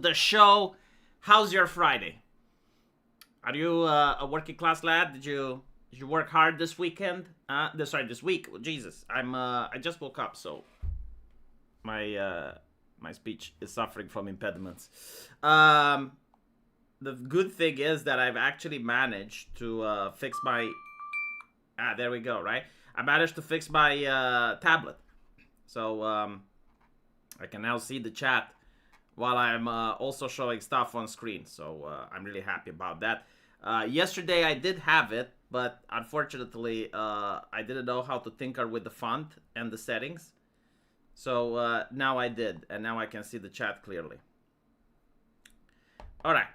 the show. How's your Friday? Are you a working class lad? Did you work hard this weekend? This week. Oh, Jesus, I just woke up, so my speech is suffering from impediments. The good thing is that I've actually managed to fix my... there we go, right? I managed to fix my tablet. So I can now see the chat while I'm also showing stuff on screen. So I'm really happy about that. Yesterday I did have it, but unfortunately I didn't know how to tinker with the font and the settings. So now I did, and now I can see the chat clearly. All right.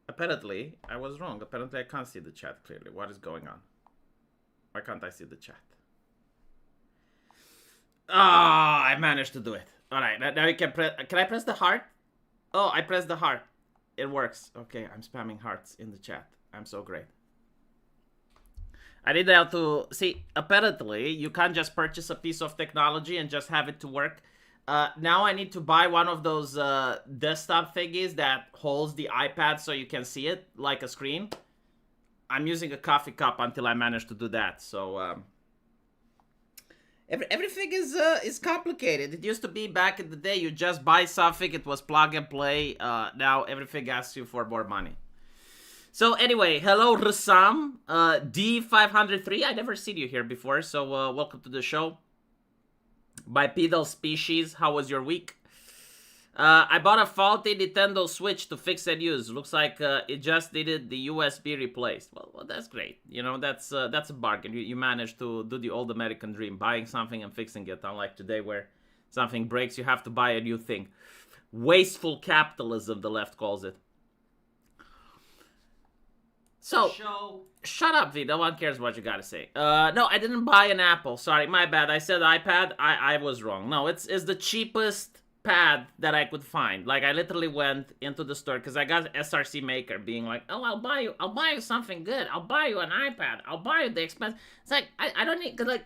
Apparently, I was wrong. Apparently, I can't see the chat clearly. What is going on? Why can't I see the chat? Ah, I managed to do it. All right, now you can press... Can I press the heart? Oh, I pressed the heart. It works. Okay, I'm spamming hearts in the chat. I'm so great. I need now to... See, apparently, you can't just purchase a piece of technology and just have it to work. Now I need to buy one of those desktop thingies that holds the iPad so you can see it like a screen. I'm using a coffee cup until I manage to do that. So everything is complicated. It used to be back in the day you just buy something, it was plug and play. Now everything asks you for more money. So anyway, hello Rassam, D503. I never seen you here before, so welcome to the show. Bipedal species, how was your week? I bought a faulty Nintendo Switch to fix and use. Looks like it just needed the USB replaced. Well, that's great. You know, that's a bargain. You managed to do the old American dream, buying something and fixing it, unlike today where something breaks, you have to buy a new thing. Wasteful capitalism, the left calls it. So, shut up, V. No one cares what you gotta say. No, I didn't buy an Apple. Sorry, my bad. I said iPad. I was wrong. No, it's the cheapest pad that I could find. Like, I literally went into the store because I got SRC Maker being like, oh, I'll buy you something good. I'll buy you an iPad. I'll buy you the expense. It's like, I don't need, cause like,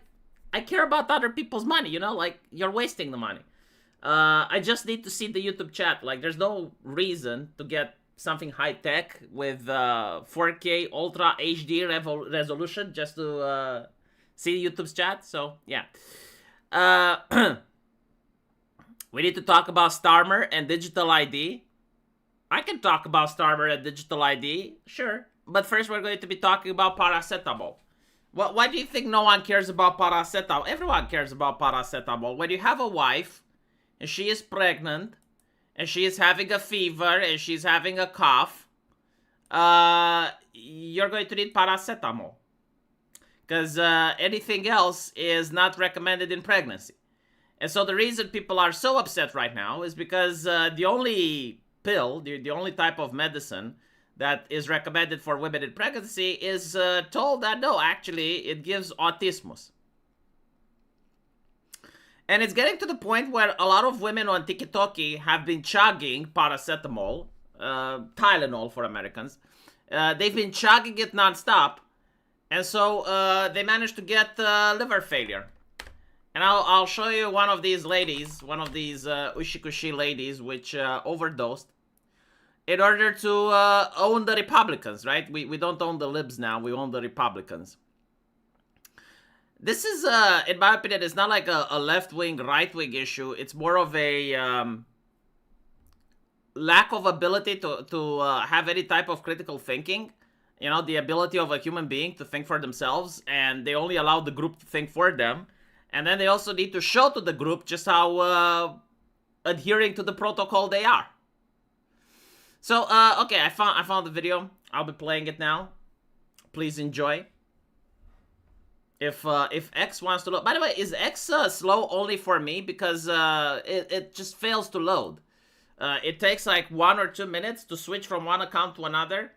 I care about other people's money, you know? Like, you're wasting the money. I just need to see the YouTube chat. Like, there's no reason to get something high-tech with 4K Ultra HD resolution just to see YouTube's chat. So, yeah. We need to talk about Starmer and digital ID. I can talk about Starmer and digital ID, sure. But first we're going to be talking about paracetamol. Well, why do you think no one cares about paracetamol? Everyone cares about paracetamol. When you have a wife and she is pregnant, and she is having a fever, and she's having a cough, you're going to need paracetamol. Because anything else is not recommended in pregnancy. And so the reason people are so upset right now is because the only pill, the only type of medicine that is recommended for women in pregnancy is told that, no, actually, it gives autismus. And it's getting to the point where a lot of women on TikTok have been chugging paracetamol, Tylenol for Americans. They've been chugging it nonstop. And so they managed to get liver failure. And I'll show you one of these ladies, one of these ushikushi ladies, which overdosed in order to own the Republicans, right? We don't own the libs now, we own the Republicans. This is, in my opinion, it's not like a left-wing, right-wing issue. It's more of a lack of ability to have any type of critical thinking. You know, the ability of a human being to think for themselves, and they only allow the group to think for them. And then they also need to show to the group just how adhering to the protocol they are. So, okay, I found the video. I'll be playing it now. Please enjoy. If X wants to load... By the way, is X slow only for me? Because it just fails to load. It takes like 1 or 2 minutes to switch from one account to another.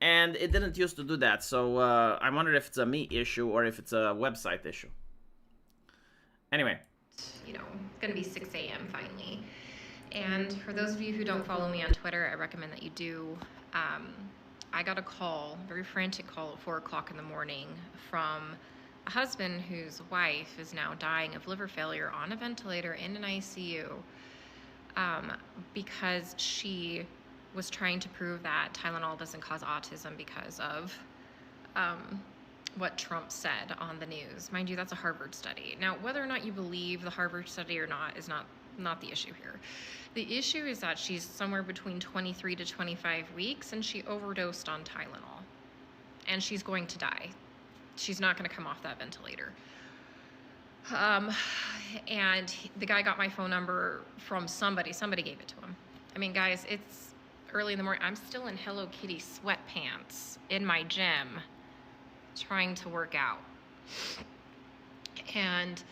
And it didn't used to do that. So I wonder if it's a me issue or if it's a website issue. Anyway. You know, it's going to be 6 a.m. finally. And for those of you who don't follow me on Twitter, I recommend that you do. I got a call, a very frantic call at 4 o'clock in the morning from husband, whose wife is now dying of liver failure on a ventilator in an ICU, because she was trying to prove that Tylenol doesn't cause autism because of what Trump said on the news. Mind you, that's a Harvard study. Now, whether or not you believe the Harvard study or not is not the issue here. The issue is that she's somewhere between 23 to 25 weeks, and she overdosed on Tylenol. And she's going to die. She's not going to come off that ventilator. And the guy got my phone number from somebody. Somebody gave it to him. I mean, guys, it's early in the morning. I'm still in Hello Kitty sweatpants in my gym trying to work out. And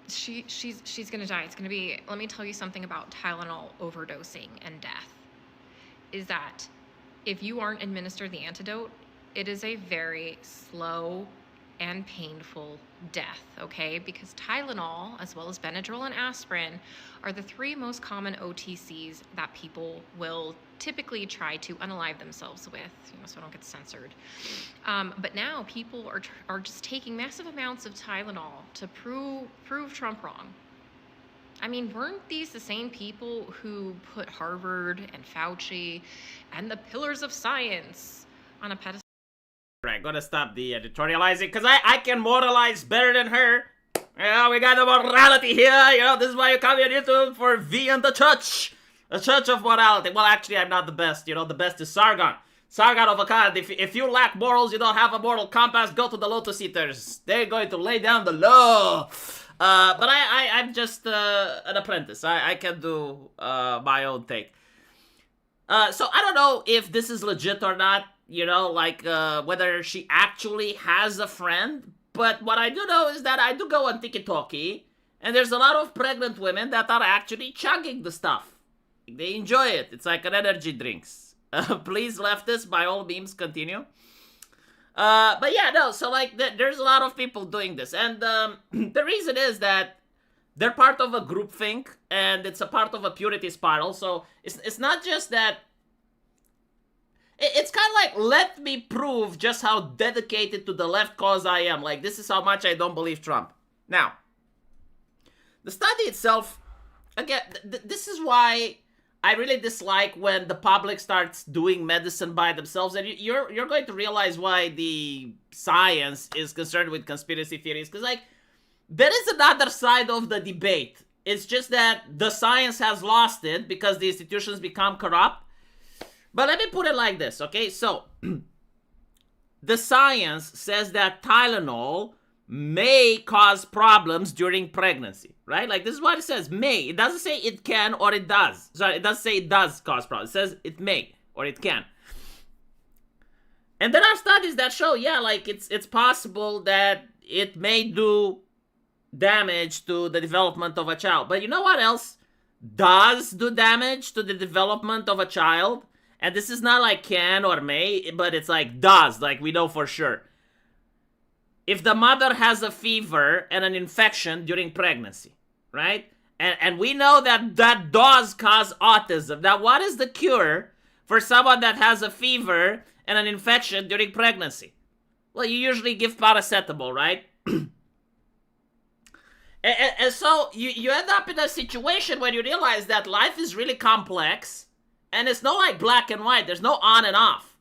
she's going to die. It's going to be, let me tell you something about Tylenol overdosing and death, is that if you aren't administered the antidote, it is a very slow and painful death, okay? Because Tylenol, as well as Benadryl and aspirin, are the three most common OTCs that people will typically try to unalive themselves with, so I don't get censored. But now people are just taking massive amounts of Tylenol to prove Trump wrong. I mean, weren't these the same people who put Harvard and Fauci and the pillars of science on a pedestal? Right, gotta stop the editorializing, because I can moralize better than her. Yeah, we got the morality here, this is why you come on YouTube, for V and the church of morality. Well, actually, I'm not the best, the best is Sargon of Akkad. If you lack morals, you don't have a moral compass, go to the Lotus Eaters. They're going to lay down the law. But I'm just an apprentice. I can do my own take. So I don't know if this is legit or not, whether she actually has a friend. But what I do know is that I do go on TikTok, and there's a lot of pregnant women that are actually chugging the stuff. They enjoy it. It's like an energy drinks. Please, leftists, by all means, continue. But yeah, no, so there's a lot of people doing this. And the reason is that they're part of a groupthink, and it's a part of a purity spiral. So it's not just that. It's kind of like, let me prove just how dedicated to the left cause I am. Like, this is how much I don't believe Trump. Now, the study itself, again, this is why I really dislike when the public starts doing medicine by themselves. And you're going to realize why the science is concerned with conspiracy theories. Because, there is another side of the debate. It's just that the science has lost it because the institutions become corrupt. But let me put it like this, okay? So, the science says that Tylenol may cause problems during pregnancy, right? This is what it says, may. It doesn't say it can or it does. Sorry, it doesn't say it does cause problems. It says it may or it can. And there are studies that show, it's possible that it may do damage to the development of a child. But you know what else does do damage to the development of a child? And this is not can or may, but it's does, we know for sure. If the mother has a fever and an infection during pregnancy, right? And we know that does cause autism. Now, what is the cure for someone that has a fever and an infection during pregnancy? Well, you usually give paracetamol, right? and so you end up in a situation where you realize that life is really complex. And it's not black and white. There's no on and off.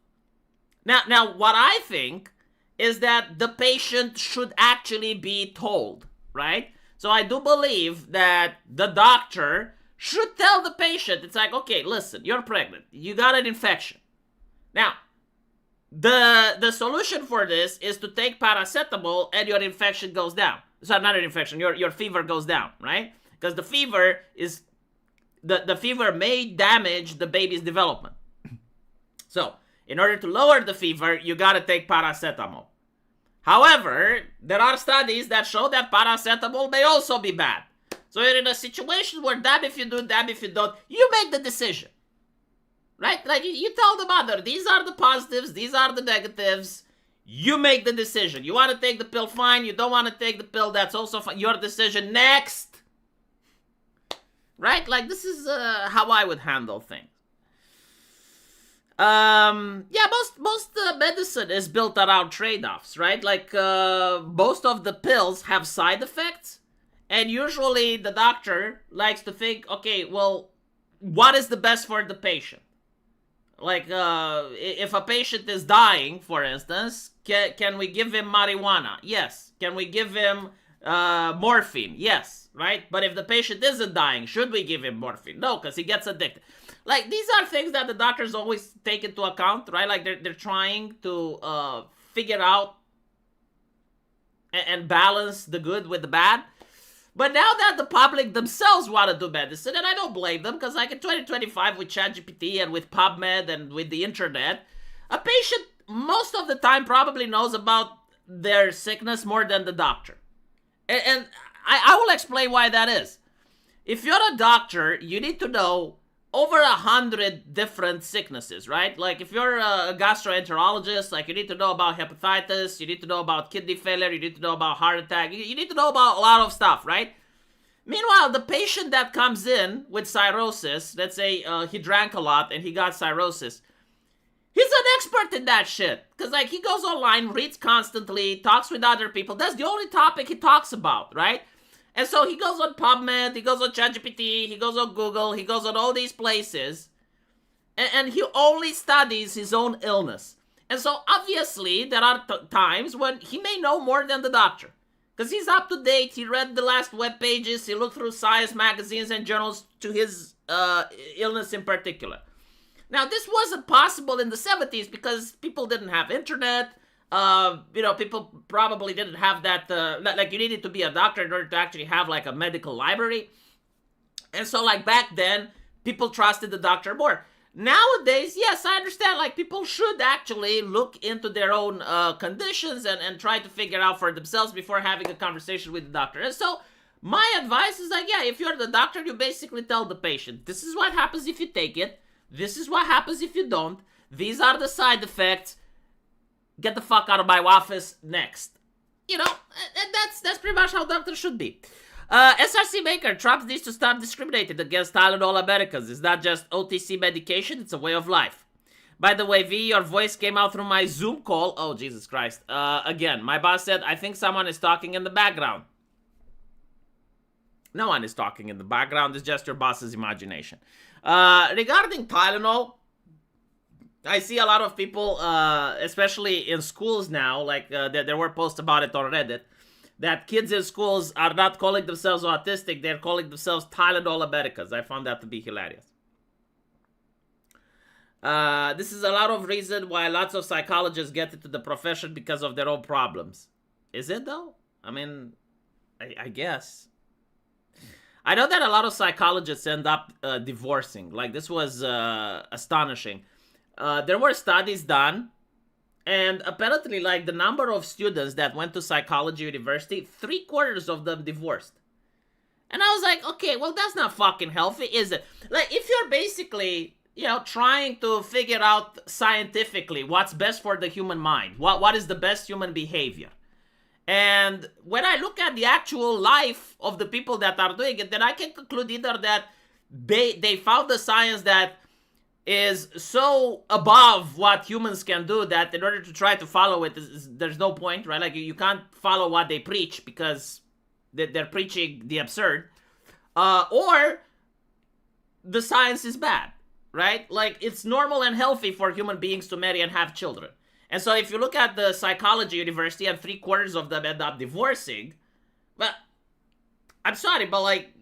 Now, what I think is that the patient should actually be told, right? So I do believe that the doctor should tell the patient, it's okay, listen, you're pregnant. You got an infection. Now, the solution for this is to take paracetamol and your infection goes down. Sorry, not an infection, your fever goes down, right? Because the fever is... The fever may damage the baby's development. So, in order to lower the fever, you gotta take paracetamol. However, there are studies that show that paracetamol may also be bad. So you're in a situation where damn if you do, damn if you don't, you make the decision. Right? You tell the mother, these are the positives, these are the negatives. You make the decision. You want to take the pill, fine. You don't want to take the pill, that's also fine. Your decision. Next! Right? This is how I would handle things. Yeah, most medicine is built around trade-offs, right? Like most of the pills have side effects, and usually the doctor likes to think, okay, well, what is the best for the patient? Like if a patient is dying, for instance, can we give him marijuana? Yes. Can we give him morphine? Yes, right? But if the patient isn't dying, should we give him morphine? No, because he gets addicted. Like, these are things that the doctors always take into account, right? Like, they're trying to figure out and balance the good with the bad. But now that the public themselves want to do medicine, and I don't blame them, because like in 2025 with ChatGPT and with PubMed and with the internet, a patient most of the time probably knows about their sickness more than the doctor. And I will explain why that is. If you're a doctor, you need to know over 100 different sicknesses, right? Like if you're a gastroenterologist, like you need to know about hepatitis, you need to know about kidney failure, you need to know about heart attack, you need to know about a lot of stuff, right? Meanwhile, the patient that comes in with cirrhosis, let's say he drank a lot and he got cirrhosis, he's an expert in that shit. Because like he goes online, reads constantly, talks with other people. That's the only topic he talks about, right? And so he goes on PubMed, he goes on ChatGPT, he goes on Google, he goes on all these places, and he only studies his own illness. And so obviously there are times when he may know more than the doctor. Because he's up to date, he read the last web pages, he looked through science magazines and journals to his illness in particular. Now this wasn't possible in the 70s because people didn't have internet. People probably didn't have that, like you needed to be a doctor in order to actually have like a medical library. And so like back then, people trusted the doctor more. Nowadays, yes, I understand, like people should actually look into their own conditions and try to figure out for themselves before having a conversation with the doctor. And so my advice is like, yeah, if you're the doctor, you basically tell the patient, this is what happens if you take it. This is what happens if you don't. These are the side effects. Get the fuck out of my office next. You know, and that's pretty much how doctors should be. SRC Maker, Trump needs to stop discriminating against Tylenol Americans. It's not just OTC medication, it's a way of life. By the way, V, your voice came out through my Zoom call. Oh, Jesus Christ. Again, my boss said, I think someone is talking in the background. No one is talking in the background, it's just your boss's imagination. Regarding Tylenol, I see a lot of people, especially in schools now, like there were posts about it on Reddit, that kids in schools are not calling themselves autistic, they're calling themselves Tylenol Americans. I found that to be hilarious. This is a lot of reason why lots of psychologists get into the profession because of their own problems. Is it though? I mean, I guess. I know that a lot of psychologists end up divorcing. Like, this was astonishing. There were studies done, and apparently, like, the number of students that went to psychology university, 3/4 of them divorced. And I was like, okay, well, that's not fucking healthy, is it? Like, if you're basically, you know, trying to figure out scientifically what's best for the human mind, what is the best human behavior, and when I look at the actual life of the people that are doing it, then I can conclude either that they found the science that is so above what humans can do that in order to try to follow it, there's no point, right? Like, you can't follow what they preach because they're preaching the absurd. Or the science is bad, right? Like, it's normal and healthy for human beings to marry and have children. And so if you look at the psychology university and 3/4 of them end up divorcing, but I'm sorry, but like,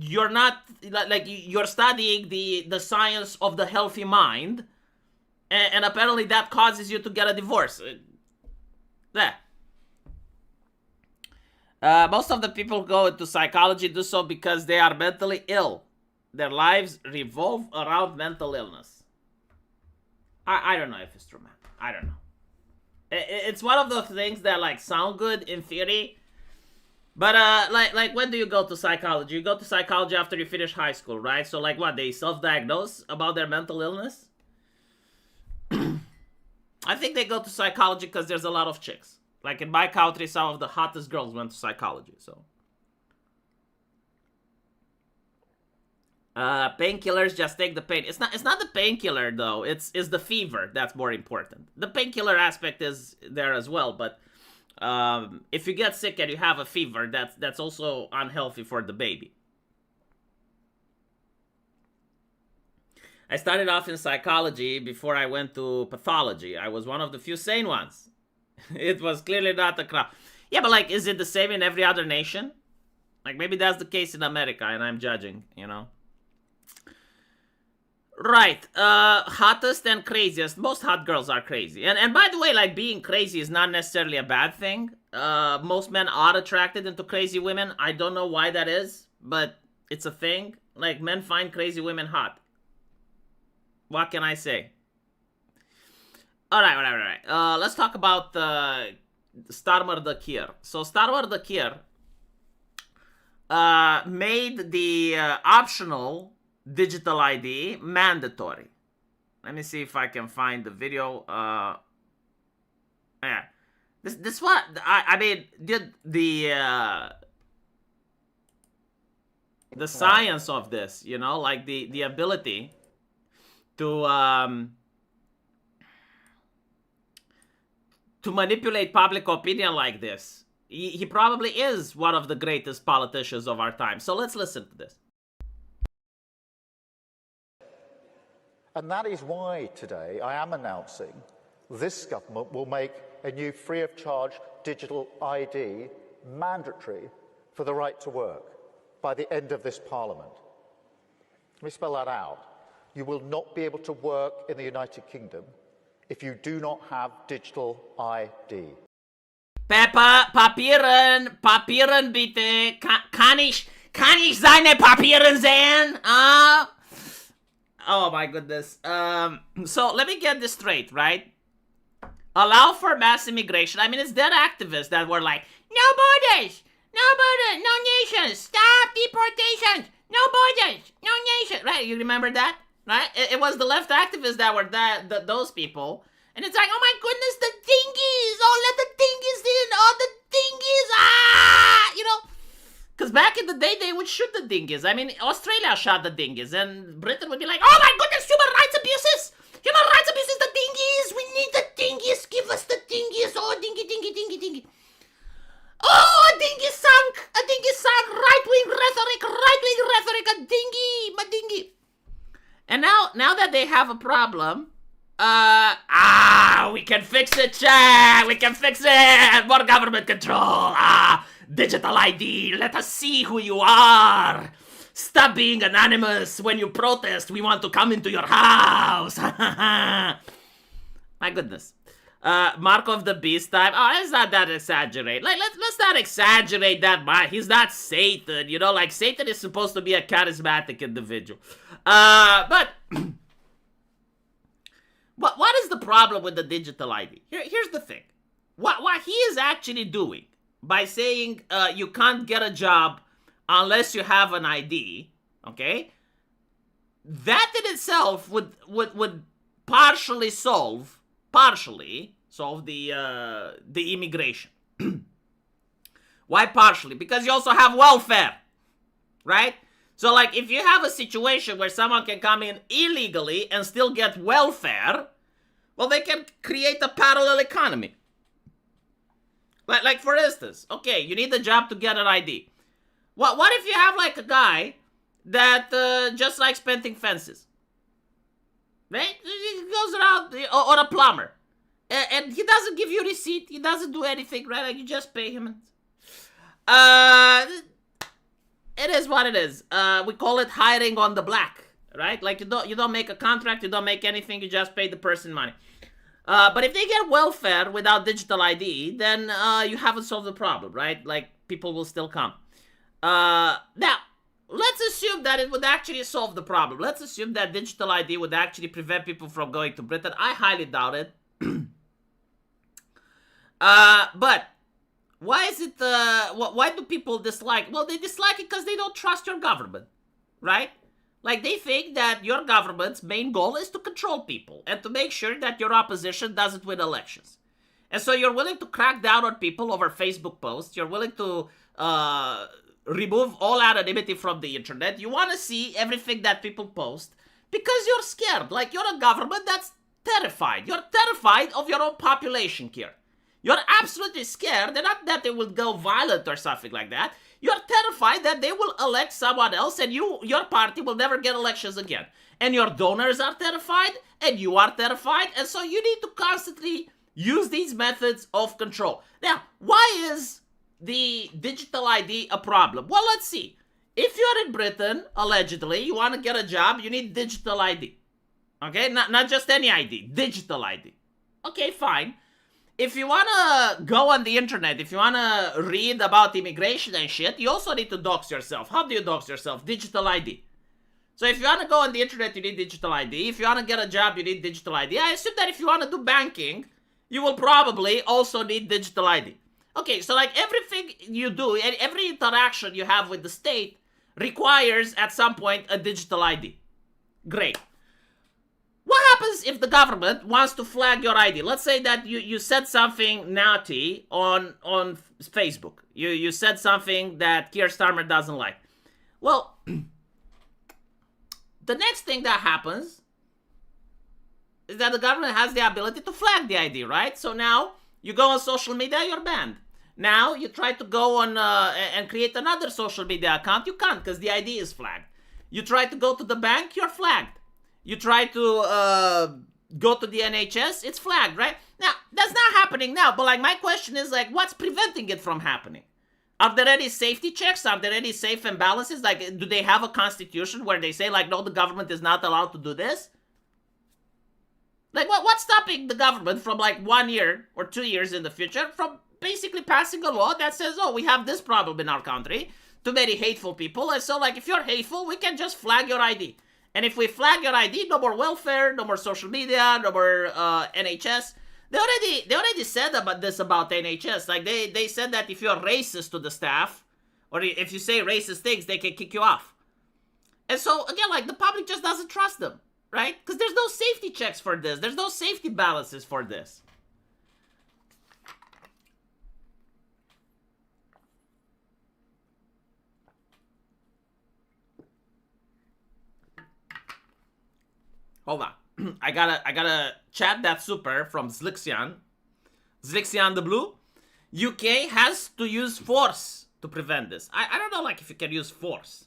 you're not, like, you're studying the science of the healthy mind, and apparently that causes you to get a divorce. Most of the people go into psychology do so because they are mentally ill. Their lives revolve around mental illness. I don't know if it's true, man. I don't know. It's one of those things that, like, sound good in theory, but like when do you go to psychology? You go to psychology after you finish high school, right? So like, what, they self-diagnose about their mental illness? I think they go to psychology because there's a lot of chicks. Like in my country, some of the hottest girls went to psychology. So Painkillers, just take the pain. It's not the painkiller though. It's the fever that's more important. The painkiller aspect is there as well, but if you get sick and you have a fever, that's also unhealthy for the baby. I started off in psychology before I went to pathology. I was one of the few sane ones. It was clearly not the crowd. Yeah, but like, is it the same in every other nation? Like, maybe that's the case in America and I'm judging, you know? Right, hottest and craziest. Most hot girls are crazy. And by the way, like, being crazy is not necessarily a bad thing. Most men are attracted into crazy women. I don't know why that is, but it's a thing. Like, men find crazy women hot. What can I say? Alright. Let's talk about Starmer the Kier. So, Starmer the Kier made the optional digital ID mandatory. Let me see if I can find the video. Yeah, this what I mean. The science of this, you know, like the ability to manipulate public opinion like this. He probably is one of the greatest politicians of our time. So let's listen to this. And that is why today I am announcing this government will make a new free-of-charge digital ID mandatory for the right to work by the end of this Parliament. Let me spell that out. You will not be able to work in the United Kingdom if you do not have digital ID. Papieren bitte. Kann ich seine Papieren sehen? Oh my goodness. So let me get this straight, right? Allow for mass immigration. I mean, it's dead activists that were like, no borders, no nations, stop deportations, no borders, no nation. Right? You remember that? Right? It was the left activists that were those people. And it's like, oh my goodness, the dingies. Oh, let the dingies in. Oh, the dingies. You know. Because back in the day, they would shoot the dingies. I mean, Australia shot the dingies, and Britain would be like, oh my goodness, human rights abuses! Human rights abuses, the dingies! We need the dingies! Give us the dingies! Oh, dingy! Oh, a dingy sunk! Right-wing rhetoric, a dingy! My dingy! And now that they have a problem, we can fix it, chat! We can fix it! More government control! Digital ID, let us see who you are. Stop being anonymous. When you protest, we want to come into your house. My goodness. Mark of the Beast time. Oh, let's not that exaggerate. Like, let's not exaggerate that much. He's not Satan, you know, like Satan is supposed to be a charismatic individual. But what is the problem with the digital ID? Here's the thing. What he is actually doing by saying you can't get a job unless you have an ID, okay? That in itself would partially solve the immigration. Why partially? Because you also have welfare, right? So like if you have a situation where someone can come in illegally and still get welfare, well, they can create a parallel economy. Like for instance, okay, you need a job to get an ID. What if you have like a guy that just likes painting fences? Right? He goes around, or a plumber. And he doesn't give you a receipt. He doesn't do anything, right? Like you just pay him. It is what it is. We call it hiring on the black, right? Like you don't make a contract, you don't make anything, you just pay the person money. But if they get welfare without digital ID, then you haven't solved the problem, right? Like, people will still come. Now, let's assume that it would actually solve the problem. Let's assume that digital ID would actually prevent people from going to Britain. I highly doubt it. But why is it, why do people dislike? Well, they dislike it because they don't trust your government, right? Like, they think that your government's main goal is to control people and to make sure that your opposition doesn't win elections. And so you're willing to crack down on people over Facebook posts. You're willing to remove all anonymity from the internet. You want to see everything that people post because you're scared. Like, you're a government that's terrified. You're terrified of your own population here. You're absolutely scared, and not that they will go violent or something like that. You're terrified that they will elect someone else and your party will never get elections again. And your donors are terrified, and you are terrified, and so you need to constantly use these methods of control. Now, why is the digital ID a problem? Well, let's see. If you're in Britain, allegedly, you want to get a job, you need digital ID. Okay? Not just any ID, digital ID. Okay, fine. If you want to go on the internet, if you want to read about immigration and shit, you also need to dox yourself. How do you dox yourself? Digital ID. So if you want to go on the internet, you need digital ID. If you want to get a job, you need digital ID. I assume that if you want to do banking, you will probably also need digital ID. Okay, so like everything you do, and every interaction you have with the state requires at some point a digital ID. Great. What happens if the government wants to flag your ID? Let's say that you said something naughty on Facebook. You said something that Keir Starmer doesn't like. Well, the next thing that happens is that the government has the ability to flag the ID, right? So now you go on social media, you're banned. Now you try to go on and create another social media account. You can't because the ID is flagged. You try to go to the bank, you're flagged. You try to go to the NHS, it's flagged, right? Now, that's not happening now, but like my question is like, what's preventing it from happening? Are there any safety checks? Are there any safe and balances? Like, do they have a constitution where they say like, no, the government is not allowed to do this? Like, what's stopping the government from like 1 year or 2 years in the future from basically passing a law that says, oh, we have this problem in our country, too many hateful people, and so like, if you're hateful, we can just flag your ID. And if we flag your ID, no more welfare, no more social media, no more NHS. They already said about this about NHS. Like they said that if you're racist to the staff, or if you say racist things, they can kick you off. And so again, like the public just doesn't trust them, right? Because there's no safety checks for this. There's no safety balances for this. Hold on. I gotta chat that super from Zlixian. Zlixian the Blue. UK has to use force to prevent this. I don't know, like, if you can use force.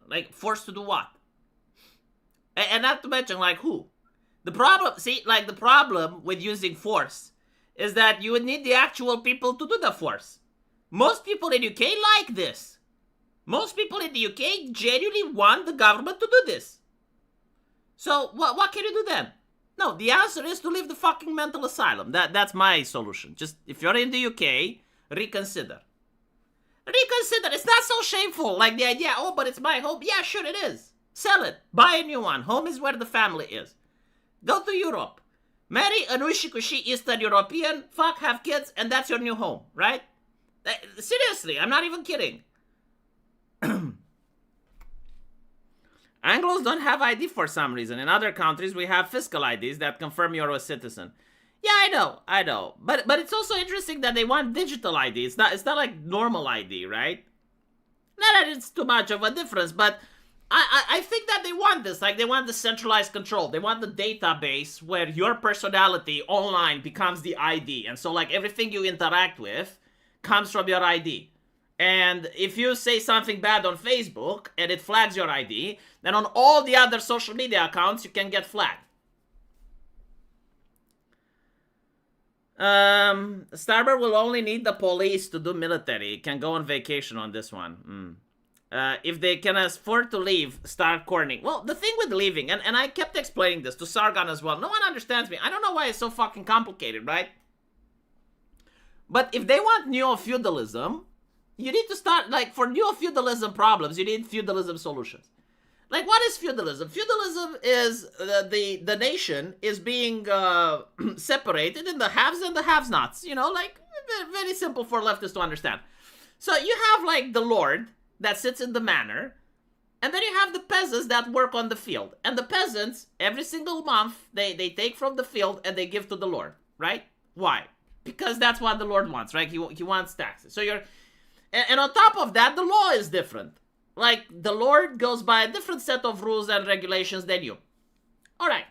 Like, force to do what? And not to mention, like, who? The problem, see, like, the problem with using force is that you would need the actual people to do the force. Most people in UK like this. Most people in the UK genuinely want the government to do this. So, what can you do then? No, the answer is to leave the fucking mental asylum. That's my solution. Just, if you're in the UK, reconsider. Reconsider. It's not so shameful. Like the idea, oh, but it's my home. Yeah, sure it is. Sell it. Buy a new one. Home is where the family is. Go to Europe. Marry an Ushikushi Eastern European, fuck, have kids, and that's your new home, right? Seriously, I'm not even kidding. Anglos don't have ID for some reason. In other countries, we have fiscal IDs that confirm you're a citizen. Yeah, I know. But it's also interesting that they want digital ID. It's not like normal ID, right? Not that it's too much of a difference, but I think that they want this. Like, they want the centralized control. They want the database where your personality online becomes the ID. And so, like, everything you interact with comes from your ID. And if you say something bad on Facebook and it flags your ID, then on all the other social media accounts, you can get flagged. Starmer will only need the police to do military. Can go on vacation on this one. If they can afford to leave, start corning. Well, the thing with leaving, and I kept explaining this to Sargon as well. No one understands me. I don't know why it's so fucking complicated, right? But if they want neo-feudalism, you need to start, like, for neo-feudalism problems, you need feudalism solutions. Like, what is feudalism? Feudalism is the nation is being separated in the haves and the have-nots. You know, like, very simple for leftists to understand. So you have, like, the lord that sits in the manor, and then you have the peasants that work on the field. And the peasants, every single month, they take from the field and they give to the lord, right? Why? Because that's what the lord wants, right? He wants taxes. So And on top of that, the law is different. Like, the Lord goes by a different set of rules and regulations than you. Alright,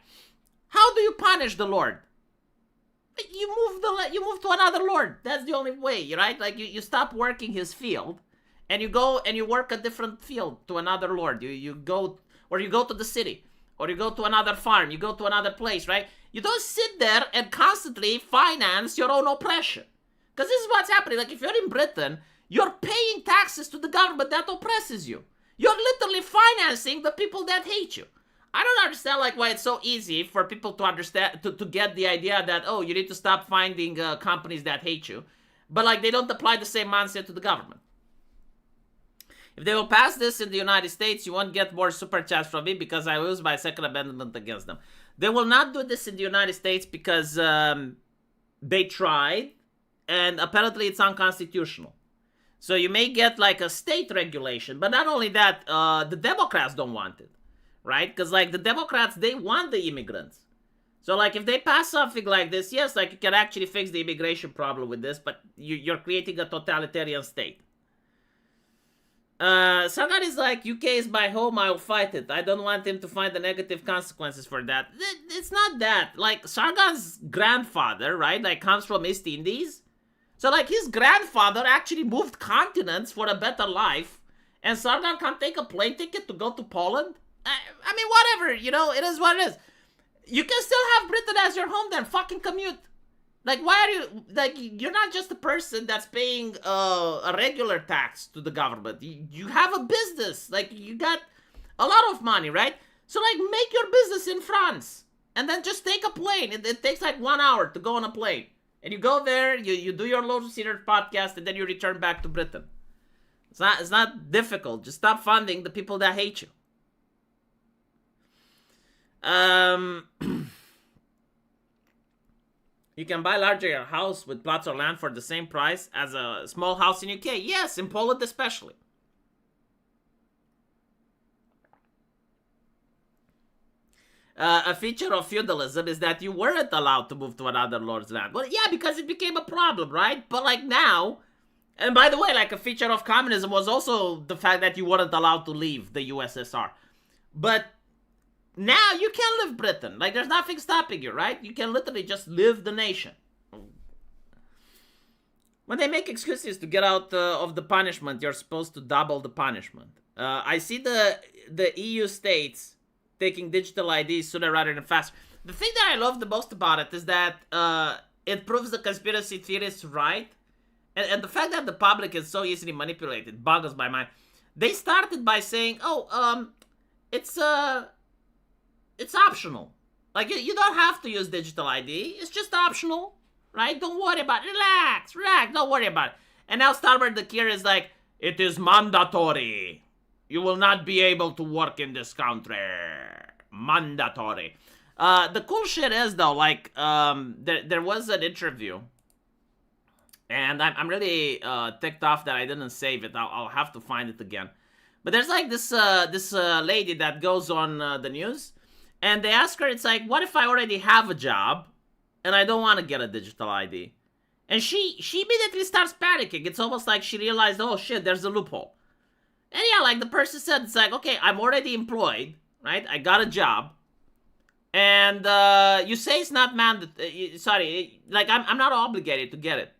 how do you punish the Lord? You move to another Lord. That's the only way, right? Like, you stop working his field, and you go and you work a different field to another Lord. You go, or you go to the city, or you go to another farm, you go to another place, right? You don't sit there and constantly finance your own oppression. Because this is what's happening. Like, if you're in Britain, you're paying taxes to the government that oppresses you. You're literally financing the people that hate you. I don't understand, like, why it's so easy for people to understand, to get the idea that, oh, you need to stop finding companies that hate you. But, like, they don't apply the same mindset to the government. If they will pass this in the United States, you won't get more super chats from me because I will use my second amendment against them. They will not do this in the United States because they tried, and apparently it's unconstitutional. So you may get, like, a state regulation, but not only that, the Democrats don't want it. Right? Because, like, the Democrats, they want the immigrants. So, like, if they pass something like this, yes, like, you can actually fix the immigration problem with this, but you're creating a totalitarian state. Sargon is like, UK is my home, I'll fight it. I don't want him to find the negative consequences for that. It's not that. Like, Sargon's grandfather, right, like, comes from East Indies. So, like, his grandfather actually moved continents for a better life, and Sargon can't take a plane ticket to go to Poland? I mean, whatever, you know, it is what it is. You can still have Britain as your home then, fucking commute. Like, why are you, like, you're not just a person that's paying a regular tax to the government. You have a business, like, you got a lot of money, right? So, like, make your business in France, and then just take a plane. It takes, like, 1 hour to go on a plane. And you go there, you do your Low Cedar podcast, and then you return back to Britain. It's not difficult. Just stop funding the people that hate you. You can buy larger house with plots of land for the same price as a small house in UK. Yes, in Poland especially. A feature of feudalism is that you weren't allowed to move to another lord's land. Well, yeah, because it became a problem, right? But, like, now, and by the way, like, a feature of communism was also the fact that you weren't allowed to leave the USSR. But now you can live Britain. Like, there's nothing stopping you, right? You can literally just live the nation. When they make excuses to get out of the punishment, you're supposed to double the punishment. I see the EU states taking digital IDs sooner rather than faster. The thing that I love the most about it is that it proves the conspiracy theorists right. And the fact that the public is so easily manipulated boggles my mind. They started by saying, oh, it's optional. Like, you don't have to use digital ID. It's just optional, right? Don't worry about it. Relax, don't worry about it. And now Starmer the Cure is like, it is mandatory. You will not be able to work in this country. Mandatory. The cool shit is, though, like, there was an interview, and I'm really ticked off that I didn't save it. I'll have to find it again. But there's, like, this lady that goes on the news, and they ask her, it's like, what if I already have a job, and I don't want to get a digital ID? And she immediately starts panicking. It's almost like she realized, oh shit, there's a loophole. And yeah, like the person said, it's like, okay, I'm already employed, right? I got a job. And you say it's not mandatory. Sorry, like I'm not obligated to get it.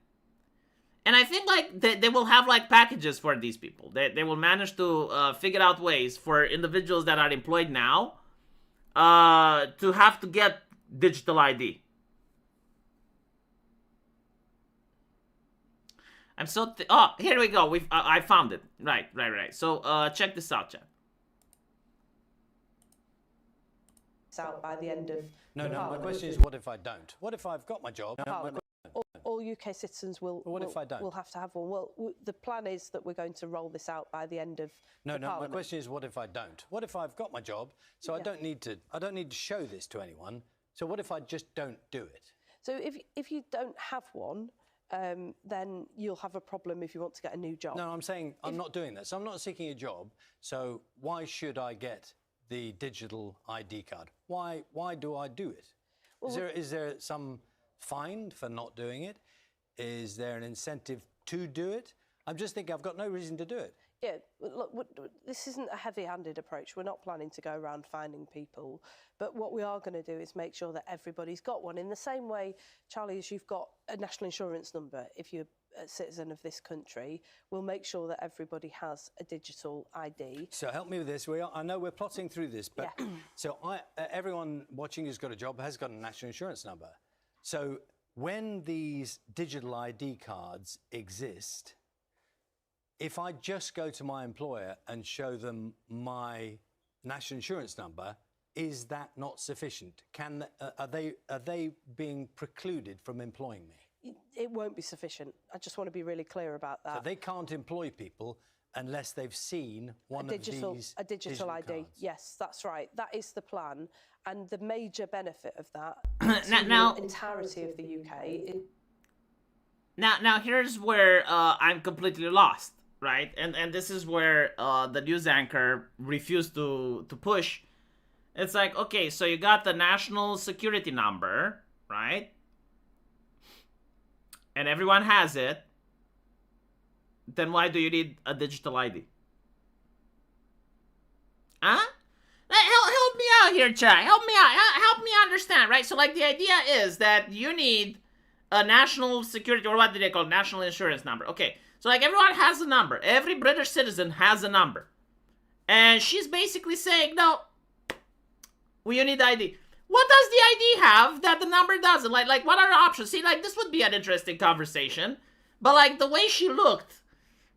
And I think like they will have like packages for these people. They will manage to figure out ways for individuals that are employed now to have to get digital ID. I'm so oh, here we go. I found it. Right. So check this out, chat. Out by the end of no. My question is, what if I don't? What if I've got my job? All UK citizens will have to have one. Well, the plan is that we're going to roll this out by the end of no. My question is, what if I don't? What if I've got my job? So I don't need to show this to anyone. So what if I just don't do it? So if you don't have one, then you'll have a problem if you want to get a new job. No, I'm saying I'm not doing that. So I'm not seeking a job. So why should I get the digital ID card? Why do I do it? Well, is there some fine for not doing it? Is there an incentive to do it? I'm just thinking I've got no reason to do it. Yeah, look, this isn't a heavy-handed approach. We're not planning to go around finding people, but what we are going to do is make sure that everybody's got one. In the same way, Charlie, as you've got a national insurance number, if you're a citizen of this country, we'll make sure that everybody has a digital ID. So help me with this. I know we're plotting through this, but so everyone watching who's got a job has got a national insurance number. So when these digital ID cards exist, if I just go to my employer and show them my national insurance number, is that not sufficient? Are they being precluded from employing me? It won't be sufficient. I just want to be really clear about that. So they can't employ people unless they've seen one of these a digital ID. cards. Yes, that's right. That is the plan, and the major benefit of that now, the entirety of the UK. Now here's where I'm completely lost. Right, and this is where the news anchor refused to push. It's like, okay, so you got the national security number, right? And everyone has it. Then why do you need a digital ID? Huh? Help me out here, chat. Help me out. Help me understand, right? So, like, the idea is that you need a national security, or what do they call it? National insurance number. Okay. So, like, everyone has a number. Every British citizen has a number. And she's basically saying, no, you need ID. What does the ID have that the number doesn't? Like, what are the options? See, like, this would be an interesting conversation. But, like, the way she looked,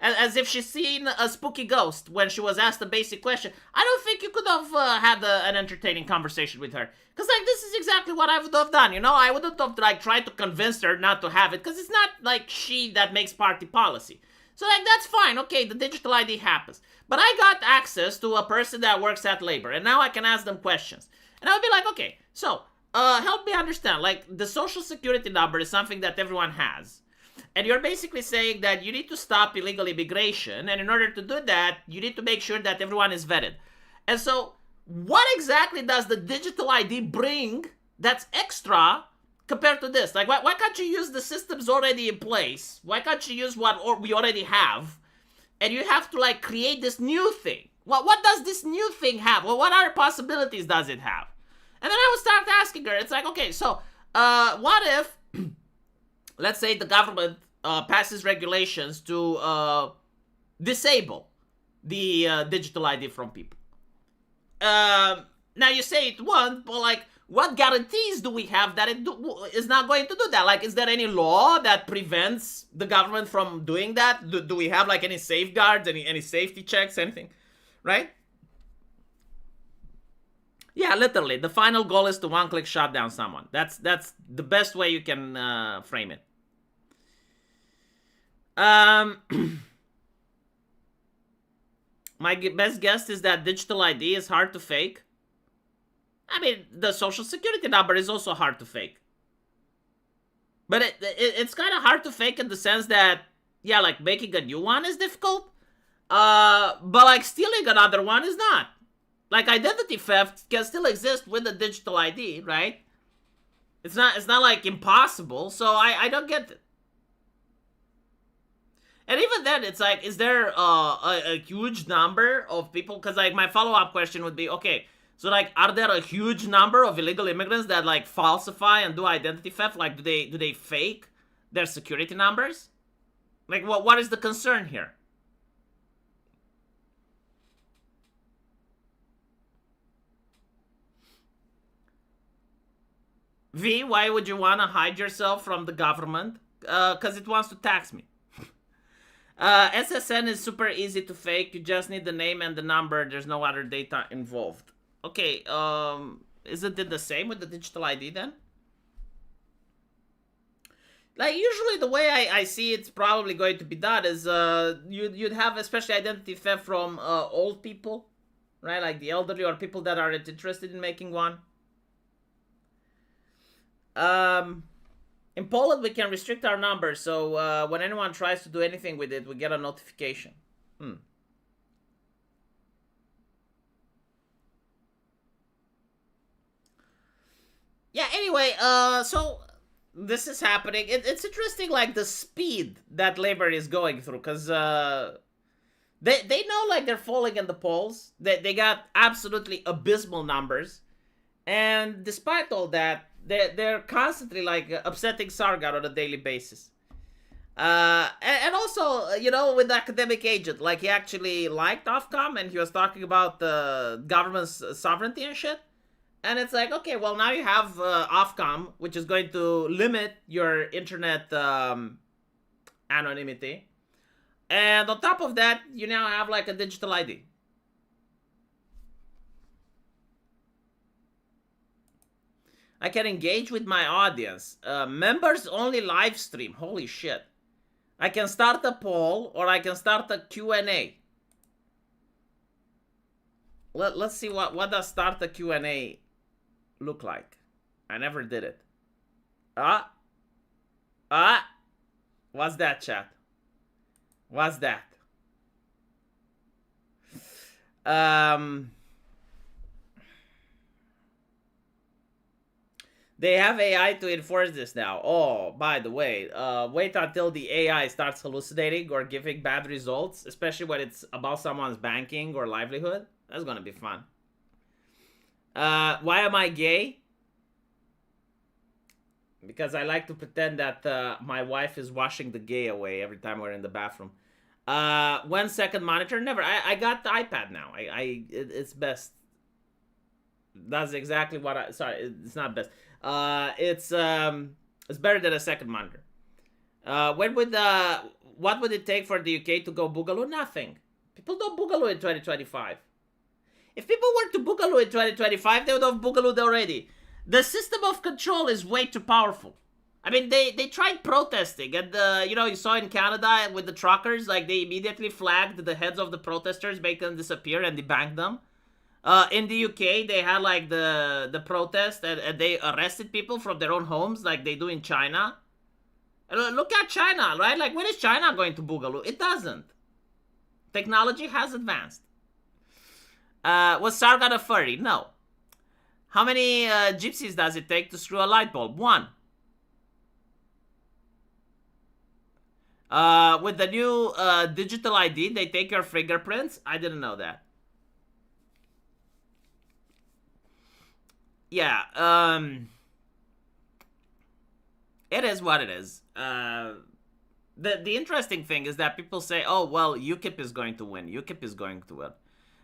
as if she's seen a spooky ghost when she was asked a basic question, I don't think you could have had an entertaining conversation with her. Because, like, this is exactly what I would have done, you know? I wouldn't have, like, tried to convince her not to have it, because it's not, like, she that makes party policy. So, like, that's fine. Okay, the digital ID happens. But I got access to a person that works at labor, and now I can ask them questions. And I would be like, okay, so, help me understand. Like, the social security number is something that everyone has. And you're basically saying that you need to stop illegal immigration, and in order to do that, you need to make sure that everyone is vetted. And so, what exactly does the digital ID bring that's extra compared to this? Like, why can't you use the systems already in place? Why can't you use what we already have? And you have to, like, create this new thing. What does this new thing have? Well, what other possibilities does it have? And then I would start asking her, it's like, okay, so, what if, let's say the government passes regulations to disable the digital ID from people? Now you say it won't, but, like, what guarantees do we have that it is not going to do that? Like, is there any law that prevents the government from doing that? Do we have, like, any safeguards, any safety checks, anything? Right? Yeah, literally. The final goal is to one-click shut down someone. That's the best way you can frame it. My best guess is that digital ID is hard to fake. I mean, the social security number is also hard to fake. But it's kind of hard to fake in the sense that, yeah, like, making a new one is difficult. But, like, stealing another one is not. Like, identity theft can still exist with a digital ID, right? It's not like, impossible, so I don't get it. And even then, it's like, is there a huge number of people? Because, like, my follow-up question would be, okay, so, like, are there a huge number of illegal immigrants that, like, falsify and do identity theft? Like, do they fake their security numbers? Like, what is the concern here? V, why would you want to hide yourself from the government? Because it wants to tax me. SSN is super easy to fake. You just need the name and the number. There's no other data involved. Okay, isn't it the same with the digital ID then? Like, usually the way I see it's probably going to be done is you'd have especially identity theft from old people, right? Like the elderly or people that aren't interested in making one. In Poland, we can restrict our numbers, so when anyone tries to do anything with it, we get a notification. Yeah, anyway, so this is happening. It's interesting, like the speed that Labour is going through, because they know like they're falling in the polls. They got absolutely abysmal numbers, and despite all that, they're constantly like upsetting Sargon on a daily basis. And also, you know, with the academic agent, like he actually liked Ofcom and he was talking about the government's sovereignty and shit. And it's like, okay, well, now you have Ofcom, which is going to limit your internet anonymity. And on top of that, you now have like a digital ID. I can engage with my audience. Members only live stream. Holy shit. I can start a poll or I can start a Q&A. Let's see what does start a Q&A look like. I never did it. What's that, chat? What's that? They have AI to enforce this now. Oh, by the way, wait until the AI starts hallucinating or giving bad results, especially when it's about someone's banking or livelihood. That's gonna be fun. Why am I gay? Because I like to pretend that my wife is washing the gay away every time we're in the bathroom. 1 second monitor? Never. I got the iPad now. It's best. That's exactly what I... Sorry, it's not best. It's better than a second monitor. What would it take for the UK to go boogaloo? Nothing. People don't boogaloo in 2025. If people were to boogaloo in 2025, they would have boogalooed already. The system of control is way too powerful. I mean, they tried protesting, and you know, you saw in Canada with the truckers, like they immediately flagged the heads of the protesters, make them disappear, and debanked them. In the UK, they had like the protest, and they arrested people from their own homes, like they do in China. Look at China, right? Like, when is China going to boogaloo? It doesn't. Technology has advanced. Was Sargon a furry? No. How many gypsies does it take to screw a light bulb? 1. With the new digital ID, they take your fingerprints. I didn't know that. Yeah, it is what it is. The interesting thing is that people say, oh, well, UKIP is going to win. UKIP is going to win.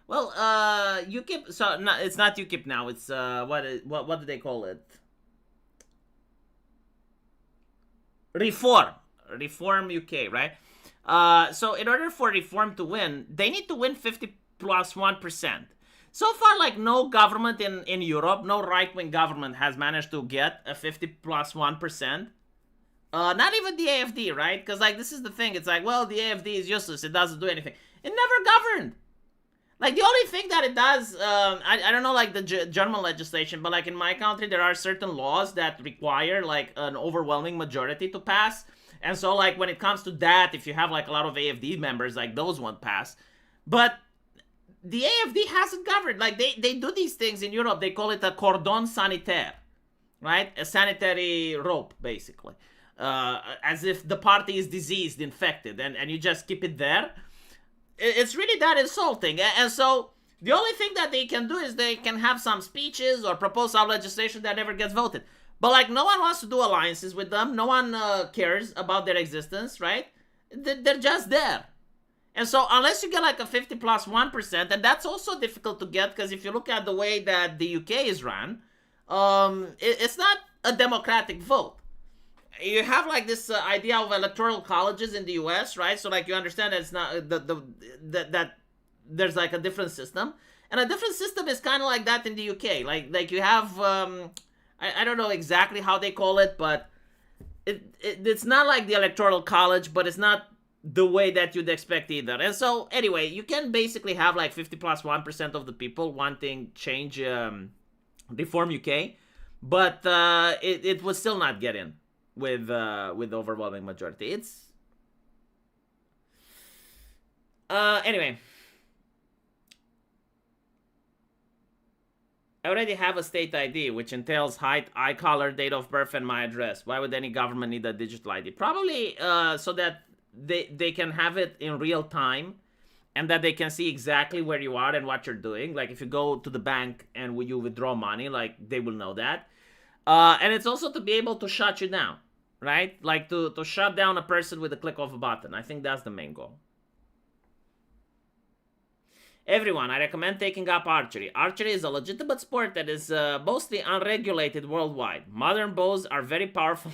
Well, UKIP, so no, it's not UKIP now. It's, what do they call it? Reform UK, right? So in order for Reform to win, they need to win 50 plus 1%. So far, like, no government in Europe, no right-wing government has managed to get a 50 plus 1%. Not even the AFD, right? Because, like, this is the thing. It's like, well, the AFD is useless. It doesn't do anything. It never governed. Like, the only thing that it does, I don't know, like, the German legislation, but, like, in my country, there are certain laws that require, like, an overwhelming majority to pass. And so, like, when it comes to that, if you have, like, a lot of AFD members, like, those won't pass. But the AFD hasn't governed. Like, they do these things in Europe. They call it a cordon sanitaire, right? A sanitary rope, basically. As if the party is diseased, infected, and you just keep it there. It's really that insulting. And so the only thing that they can do is they can have some speeches or propose some legislation that never gets voted. But, like, no one wants to do alliances with them. No one cares about their existence, right? They're just there. And so unless you get like a 50 plus 1%, and that's also difficult to get, because if you look at the way that the UK is run, it's not a democratic vote. You have like this idea of electoral colleges in the US, right? So like you understand that it's not that there's like a different system, and a different system is kind of like that in the UK. Like you have I don't know exactly how they call it, but it's not like the electoral college, but it's not the way that you'd expect either. And so anyway, you can basically have like 50 plus 1% of the people wanting change, Reform UK, but it would still not get in with overwhelming majority. It's anyway. I already have a state ID, which entails height, eye color, date of birth, and my address. Why would any government need a digital ID? Probably so that they can have it in real time, and that they can see exactly where you are and what you're doing. Like if you go to the bank and you withdraw money, like they will know that. And it's also to be able to shut you down, right? Like to shut down a person with a click of a button. I think that's the main goal. Everyone, I recommend taking up archery. Archery is a legitimate sport that is mostly unregulated worldwide. Modern bows are very powerful.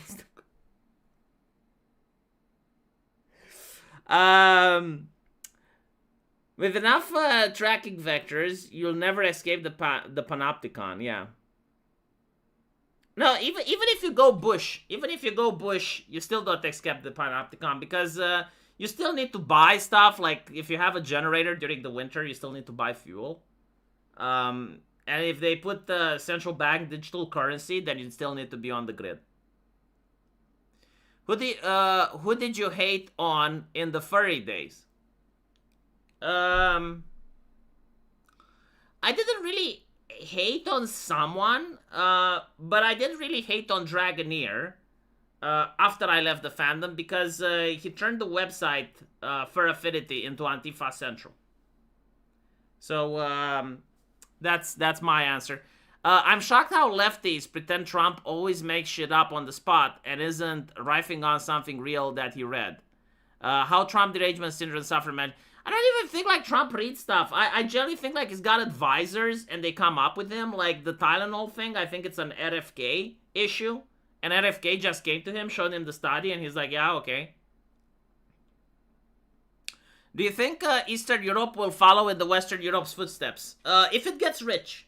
With enough tracking vectors, you'll never escape the panopticon. Yeah. No, even if you go bush, you still don't escape the panopticon because you still need to buy stuff. Like if you have a generator during the winter, you still need to buy fuel. And if they put the central bank digital currency, then you still need to be on the grid. Who did you hate on in the furry days? I didn't really hate on someone, but I did really hate on Dragoneer after I left the fandom because he turned the website for Affinity into Antifa Central. So that's my answer. I'm shocked how lefties pretend Trump always makes shit up on the spot and isn't riffing on something real that he read. How Trump derangement syndrome suffer, man. I don't even think like Trump reads stuff. I generally think like he's got advisors and they come up with him. Like the Tylenol thing, I think it's an RFK issue. And RFK just came to him, showed him the study, and he's like, yeah, okay. Do you think Eastern Europe will follow in the Western Europe's footsteps? If it gets rich.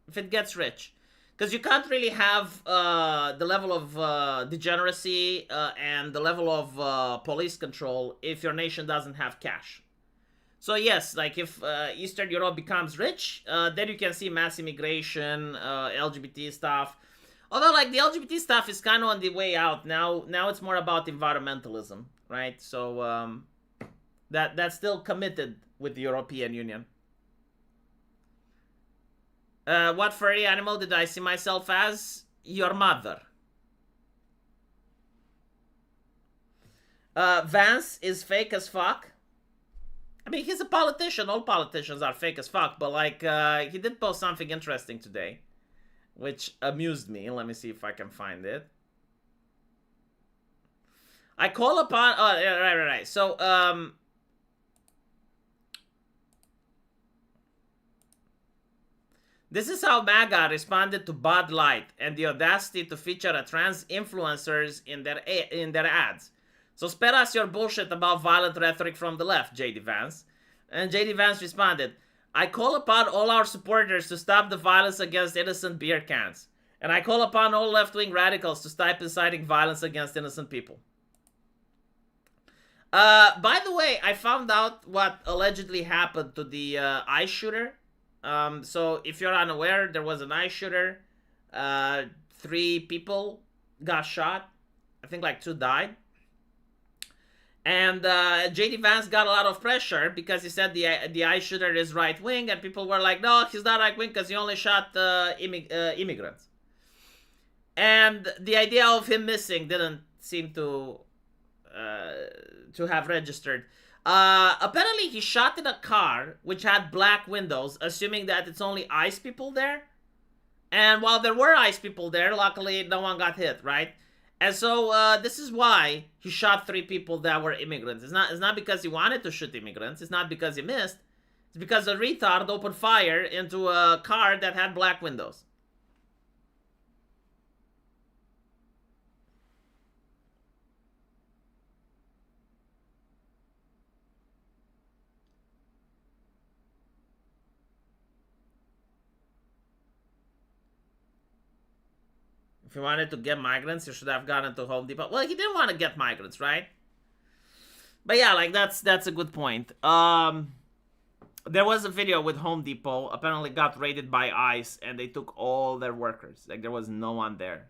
If it gets rich. Because you can't really have the level of degeneracy and the level of police control if your nation doesn't have cash. So yes, like if Eastern Europe becomes rich, then you can see mass immigration, LGBT stuff. Although like the LGBT stuff is kind of on the way out now. Now it's more about environmentalism, right? So that's still committed with the European Union. What furry animal did I see myself as? Your mother. Vance is fake as fuck. I mean, he's a politician. All politicians are fake as fuck. But, like, he did post something interesting today. Which amused me. Let me see if I can find it. I call upon... Oh, right. So, this is how MAGA responded to Bud Light and the audacity to feature a trans influencers in their ads. So spare us your bullshit about violent rhetoric from the left, J.D. Vance. And J.D. Vance responded, I call upon all our supporters to stop the violence against innocent beer cans. And I call upon all left-wing radicals to stop inciting violence against innocent people. By the way, I found out what allegedly happened to the ICE shooter. So if you're unaware, there was an ICE shooter. 3 people got shot. I think like 2 died. And J.D. Vance got a lot of pressure because he said the ICE shooter is right-wing, and people were like, no, he's not right-wing because he only shot immigrants. And the idea of him missing didn't seem to have registered. Apparently, he shot in a car which had black windows, assuming that it's only ICE people there. And while there were ICE people there, luckily no one got hit, right? And so this is why he shot 3 people that were immigrants. It's not because he wanted to shoot immigrants. It's not because he missed. It's because a retard opened fire into a car that had black windows. If he wanted to get migrants, he should have gone into Home Depot. Well, he didn't want to get migrants, right? But yeah, like that's a good point. There was a video with Home Depot, apparently got raided by ICE, and they took all their workers. Like there was no one there.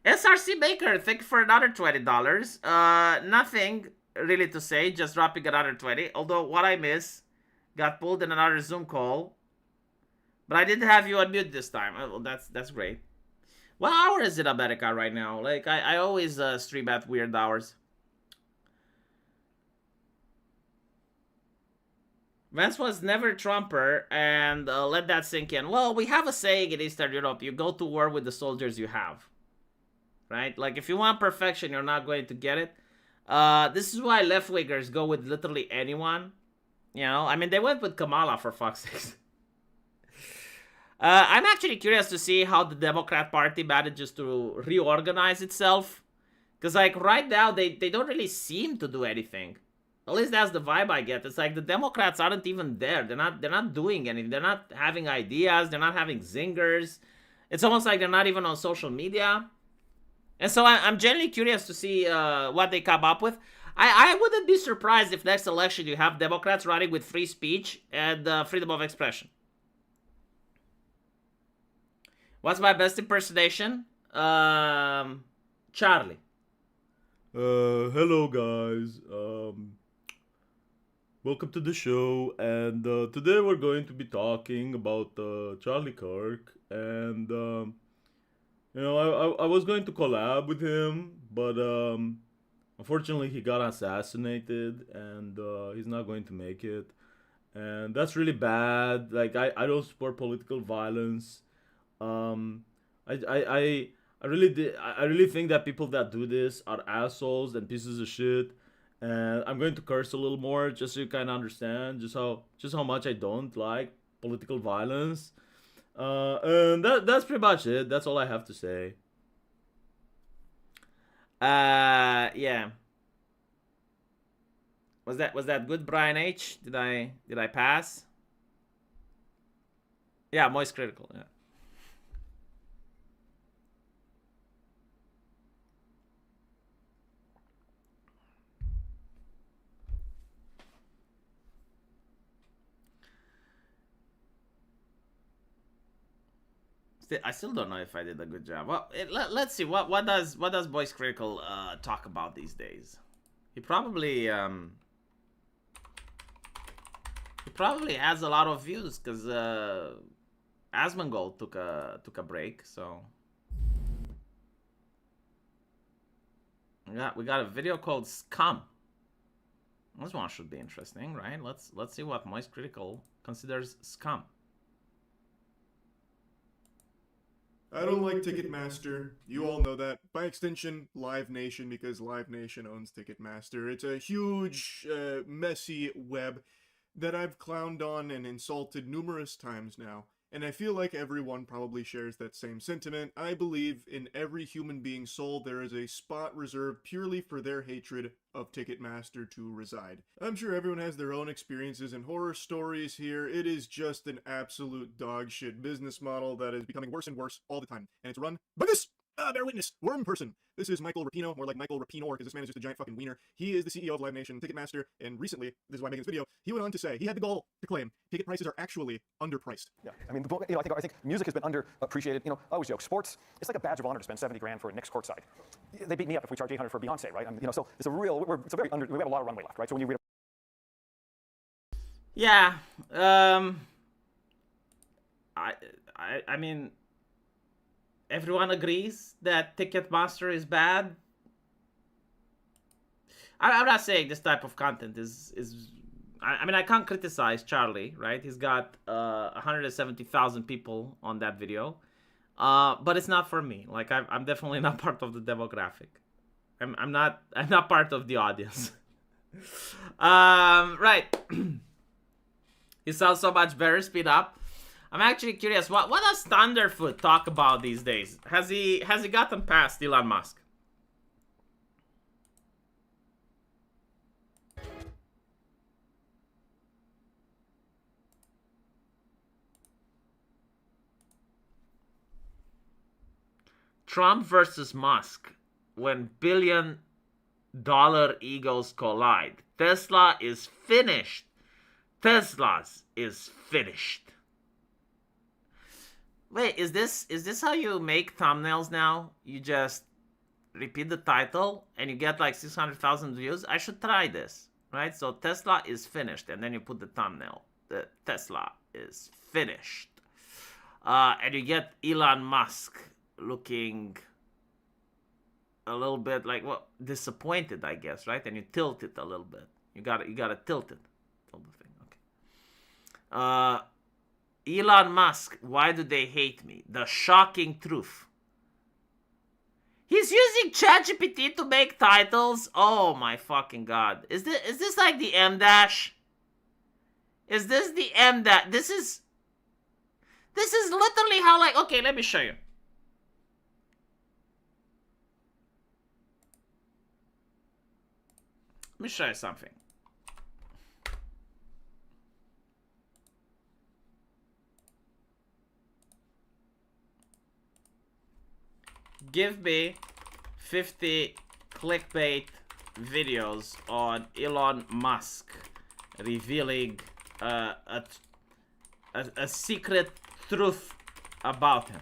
SRC Baker, thank you for another $20. Nothing. really to say, just dropping another 20. Although what I miss got pulled in another Zoom call. But I didn't have you unmute this time. Well, that's great. What hour is it in America right now? Like, I always stream at weird hours. Vance was never Trumper, and let that sink in. Well, we have a saying in Eastern Europe, you go to war with the soldiers you have. Right? Like, if you want perfection, you're not going to get it. This is why left-wingers go with literally anyone. You know, I mean, they went with Kamala, for fuck's sake. I'm actually curious to see how the Democrat Party manages to reorganize itself. Because, like, right now, they don't really seem to do anything. At least that's the vibe I get. It's like the Democrats aren't even there. They're not doing anything. They're not having ideas. They're not having zingers. It's almost like they're not even on social media. And so I'm genuinely curious to see what they come up with. I wouldn't be surprised if next election you have Democrats running with free speech and freedom of expression. What's my best impersonation? Charlie. Hello guys. Welcome to the show, and today we're going to be talking about Charlie Kirk, and you know, I was going to collab with him, but unfortunately he got assassinated, and he's not going to make it, and that's really bad. Like, I don't support political violence. I really think that people that do this are assholes and pieces of shit. And I'm going to curse a little more just so you kind of understand just how much I don't like political violence. And that's pretty much it. That's all I have to say. Yeah. Was that good, Brian H? Did I pass? Yeah, Moist Critical. Yeah. I still don't know if I did a good job. Well, let's see. What does Voice Critical talk about these days? He probably has a lot of views because Asmongold took a break. So we got a video called Scum. This one should be interesting, right? Let's see what Moist Critical considers scum. I don't like Ticketmaster. You all know that. By extension, Live Nation, because Live Nation owns Ticketmaster. It's a huge, messy web that I've clowned on and insulted numerous times now. And I feel like everyone probably shares that same sentiment. I believe in every human being's soul there is a spot reserved purely for their hatred of Ticketmaster to reside. I'm sure everyone has their own experiences and horror stories here. It is just an absolute dog shit business model that is becoming worse and worse all the time. And it's run by this bear witness, worm person. This is Michael Rapino, more like Michael Rapinor, because this man is just a giant fucking wiener. He is the CEO of Live Nation, Ticketmaster, and recently, this is why I'm making this video, he went on to say he had the goal to claim ticket prices are actually underpriced. Yeah, I mean, you know, I think music has been underappreciated. You know, I always joke, sports, it's like a badge of honor to spend 70 grand for a Knicks courtside. They beat me up if we charge 800 for Beyonce, right? You know, so it's a real, we have a lot of runway left, right? So when you read. Yeah, I mean, everyone agrees that Ticketmaster is bad. I'm not saying this type of content is. I mean, I can't criticize Charlie, right? He's got 170,000 people on that video, but it's not for me. Like, I'm definitely not part of the demographic. I'm not part of the audience. Right. He sounds so much better. Speed up. I'm actually curious. What does Thunderfoot talk about these days? Has he gotten past Elon Musk? Trump versus Musk. When billion-dollar egos collide. Tesla is finished. Tesla's is finished. Wait, is this how you make thumbnails now? You just repeat the title and you get like 600,000 views, I should try this, right? So Tesla is finished, and then you put the thumbnail. The Tesla is finished. And you get Elon Musk looking a little bit like, well, disappointed, I guess, right? And you tilt it a little bit. You gotta tilt it. Tilt the thing, okay. Elon Musk, why do they hate me? The shocking truth. He's using ChatGPT to make titles? Oh my fucking god. Is this like the M dash? Is this the M dash? This is literally how, like, okay, let me show you. Let me show you something. Give me 50 clickbait videos on Elon Musk revealing a secret truth about him.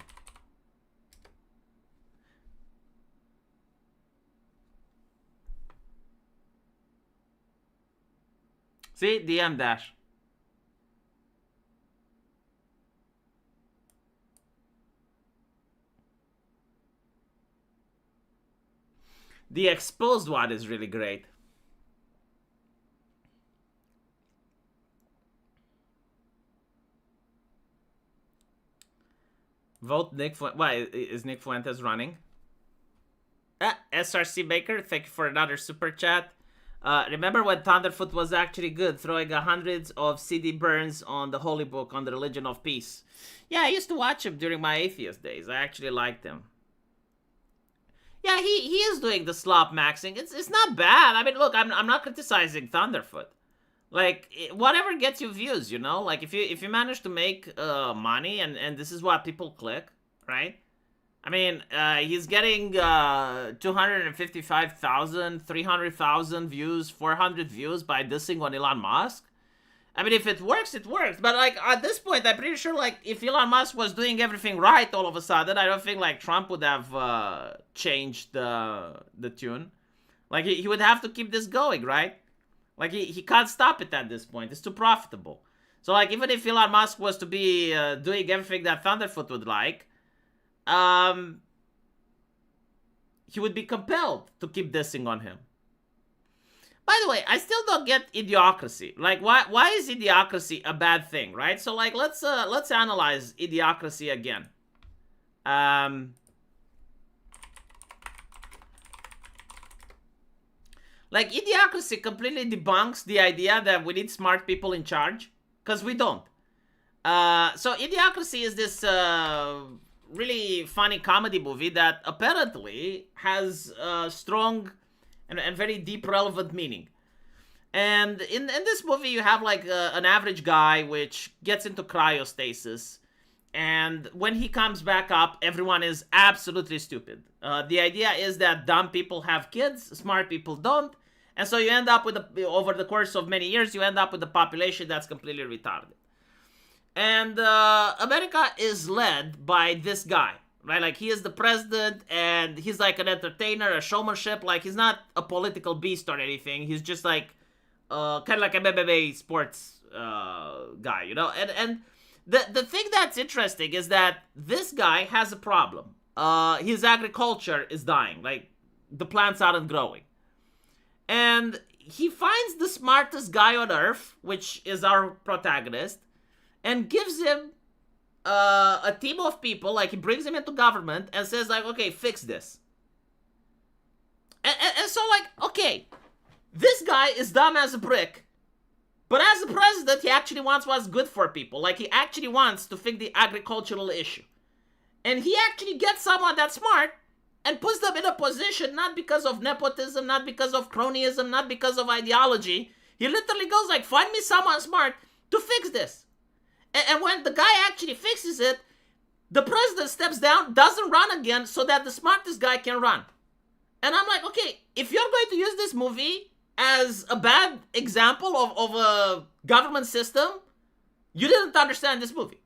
See, DM dash. The exposed one is really great. Vote Nick Fuentes. Why is Nick Fuentes running? SRC Baker, thank you for another super chat. Remember when Thunderfoot was actually good, throwing hundreds of CD burns on the Holy Book on the Religion of Peace? Yeah, I used to watch him during my atheist days. I actually liked him. Yeah, he is doing the slop maxing. It's not bad. I mean, look, I'm not criticizing Thunderfoot. Like, whatever gets you views, you know? Like, if you manage to make money and this is what people click, right? I mean, he's getting 255,000, 300,000 views, 400 views by dissing on Elon Musk. I mean, if it works, it works. But, like, at this point, I'm pretty sure, like, if Elon Musk was doing everything right all of a sudden, I don't think, like, Trump would have changed the tune. Like, he would have to keep this going, right? Like, he can't stop it at this point. It's too profitable. So, like, even if Elon Musk was to be doing everything that Thunderfoot would like, he would be compelled to keep dissing on him. By the way, I still don't get Idiocracy. Like, why is Idiocracy a bad thing, right? So, like, let's analyze Idiocracy again. Like, Idiocracy completely debunks the idea that we need smart people in charge, because we don't. So, Idiocracy is this really funny comedy movie that apparently has strong and very deep relevant meaning. And in this movie, you have like an average guy which gets into cryostasis. And when he comes back up, everyone is absolutely stupid. The idea is that dumb people have kids, smart people don't. And so you end up with, over the course of many years, you end up with a population that's completely retarded. And America is led by this guy, right? Like, he is the president, and he's like an entertainer, a showmanship. Like, he's not a political beast or anything. He's just like, kind of like a MMA sports guy, you know? And the thing that's interesting is that this guy has a problem. His agriculture is dying. Like, the plants aren't growing. And he finds the smartest guy on Earth, which is our protagonist, and gives him a team of people. Like, he brings him into government and says, like, okay, fix this. And so, like, okay, this guy is dumb as a brick, but as a president, he actually wants what's good for people. Like, he actually wants to fix the agricultural issue. And he actually gets someone that's smart and puts them in a position, not because of nepotism, not because of cronyism, not because of ideology. He literally goes like, find me someone smart to fix this. And when the guy actually fixes it, the president steps down, doesn't run again, so that the smartest guy can run. And I'm like, okay, if you're going to use this movie as a bad example of a government system, you didn't understand this movie,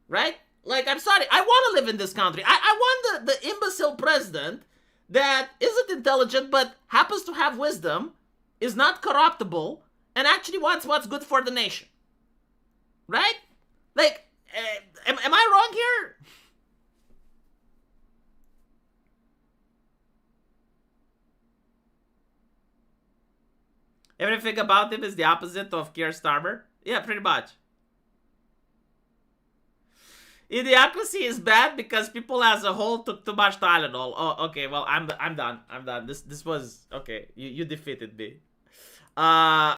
right? Like, I'm sorry, I want to live in this country. I want the imbecile president that isn't intelligent but happens to have wisdom, is not corruptible, and actually wants what's good for the nation. Right? Like, am I wrong here? Everything about him is the opposite of Keir Starmer? Yeah, pretty much. Idiocracy is bad because people as a whole took too much Tylenol. Oh, okay, well, I'm done. This was... Okay, you defeated me.